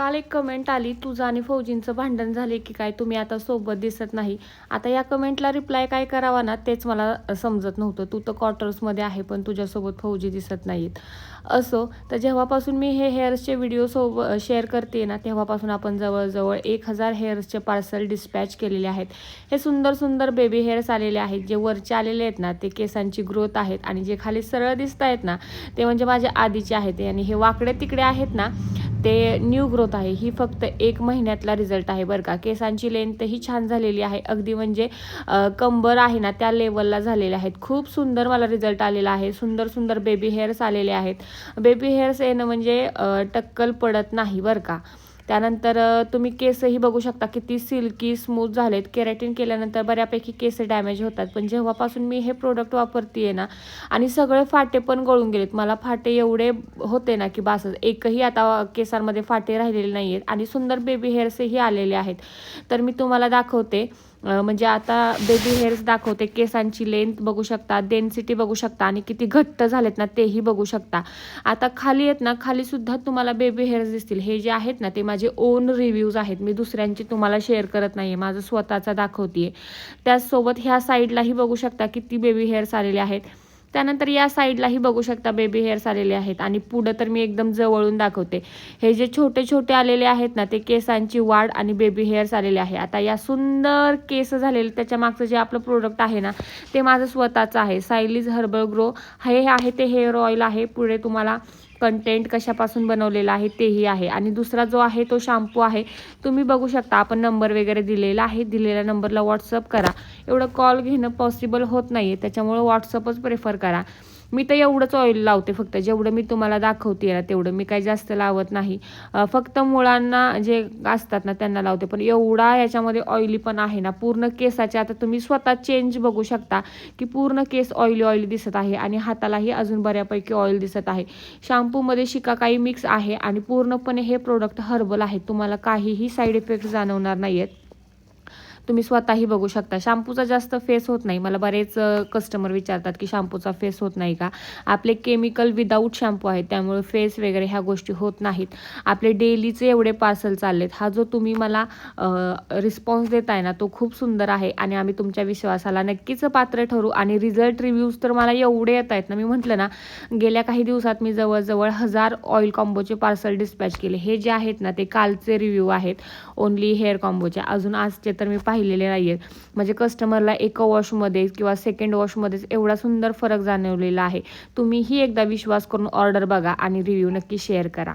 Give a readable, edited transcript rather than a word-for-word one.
काल एक कमेंट आली, तुझं आणि फौजींचं भांडण झाले की काय, तुम्ही आता सोबत दिसत नाही. आता या कमेंटला रिप्लाय काय करावा ना तेच मला समजत नव्हतं. तू तर क्वार्टर्समध्ये आहे पण तुझ्यासोबत फौजी दिसत नाहीत. असो, तर जेव्हापासून मी हे हेअर्सचे व्हिडिओ शेअर करते ना, तेव्हापासून आपण जवळजवळ 1000 हेअर्सचे पार्सल डिस्पॅच केलेले आहेत. हे सुंदर सुंदर बेबी हेअर्स आलेले आहेत. जे वरचे आलेले आहेत ना ते केसांची ग्रोथ आहेत आणि जे खाली सरळ दिसत आहेत ना ते म्हणजे माझ्या आधीचे आहेत. आणि हे वाकडे तिकडे आहेत ना ते न्यू ग्रोथ आहे. ही फक्त 1 महिन्यातला रिझल्ट आहे बरं का. केसांची लेंथही छान झालेली आहे. अगदी म्हणजे कंबर आहे ना त्या लेवलला झालेले आहेत. खूप सुंदर मला रिझल्ट आलेला आहे. सुंदर सुंदर बेबी हेअर्स आलेले आहेत. बेबी हेअर्स येणं म्हणजे टक्कल पडत नाही बरं का. त्यानंतर तुम्ही केसही बघू शकता किती सिल्की स्मूथ झालेत. केराटिन केल्यानंतर बऱ्यापैकी केस डॅमेज होतात. पण जेव्हापासून मी हे प्रोडक्ट वापरते ना आणि सगळे फाटे पण गळून गेलेत. मला फाटे एवढे होते ना की बासच. एकही आता केसांमध्ये फाटे राहिलेले नाही आहेत आणि सुंदर बेबी हेअर्सही आलेले आहेत. तर मी तुम्हाला दाखवते. म्हणजे आता बेबी हेअर्स दाखवते. केसांची लेंथ बघू शकता, डेन्सिटी बघू शकता आणि किती घट्ट झालेत ना तेही बघू शकता. आता खाली आहेत ना, खाली सुद्धा तुम्हाला बेबी हेअर्स दिसतील. हे जे आहेत ना ते माझे ओन रिव्ह्यूज आहेत. मी दुसऱ्यांची तुम्हाला शेअर करत नाही आहे, माझं स्वतःचा दाखवते आहे. त्याचसोबत ह्या साईडलाही बघू शकता किती बेबी हेअर्स आलेले आहेत. त्यानंतर या साईडलाही बघू शकता बेबी हेअर्स आलेले आहेत. आणि पुढं तर मी एकदम जवळून दाखवते. हे जे छोटे छोटे आलेले आहेत ना ते केसांची वाढ आणि बेबी हेअर्स आलेले आहे. आता या सुंदर केस झालेले त्याच्या मागचं जे आपलं प्रोडक्ट आहे ना ते माझं स्वतःचं आहे. सायलीज हर्बल ग्रो हे आहे ते हेअर ऑइल आहे. पुढे तुम्हाला कंटेंट कशापासून बनवलेला आहे तेही आहे. आणि दुसरा जो आहे तो शॅम्पू आहे. तुम्ही बघू शकता आपण नंबर वगैरे दिलेला आहे. दिलेल्या नंबरला व्हॉट्सअप करा. एवढं कॉल घेणं पॉसिबल होत नाही आहे, त्याच्यामुळे व्हॉट्सअपच प्रेफर करा. मी तर एवढंच ऑइल लावते फक्त. जेवढं मी तुम्हाला दाखवते ना तेवढं मी काही जास्त लावत नाही. फक्त मुळांना जे असतात ना त्यांना लावते. पण एवढा याच्यामध्ये ऑइली पण आहे ना पूर्ण केसाचे. आता तुम्ही स्वतः चेंज बघू शकता की पूर्ण केस ऑइली ऑइली दिसत आहे आणि हातालाही अजून बऱ्यापैकी ऑइल दिसत आहे. शॅम्पूमध्ये शिकाकाई मिक्स आहे आणि पूर्णपणे हे प्रोडक्ट हर्बल आहे. तुम्हाला काहीही साईड इफेक्ट जाणवणार नाही आहेत. तुम्ही स्वतःही बघू शकता. शॅम्पूचा जास्त फेस होत नाही. मला बरेच कस्टमर विचारतात की शॅम्पूचा फेस होत नाही का. आपले केमिकल विदाऊट शॅम्पू आहे त्यामुळे फेस वगैरे ह्या गोष्टी होत नाहीत. आपले डेलीचे एवढे पार्सल चाललेत. हा जो तुम्ही मला रिस्पॉन्स देताय ना तो खूप सुंदर आहे आणि आम्ही तुमच्या विश्वासाला नक्कीच पात्र ठरू. आणि रिझल्ट रिव्ह्यूज तर मला एवढे येत आहेत ना. मी म्हटलं ना गेल्या काही दिवसात मी जवळजवळ 1000 ऑइल कॉम्बोचे पार्सल डिस्पॅच केले. हे जे आहेत ना ते कालचे रिव्ह्यू आहेत ओनली हेअर कॉम्बोचे. अजून आजचे तर मी पाहिलेले नाही आहेत. म्हणजे कस्टमरला एका वॉशमध्ये किंवा सेकंड वॉशमध्येच एवढा सुंदर फरक जाणवलेला आहे. तुम्हीही एकदा विश्वास करून ऑर्डर बघा आणि रिव्ह्यू नक्की शेअर करा.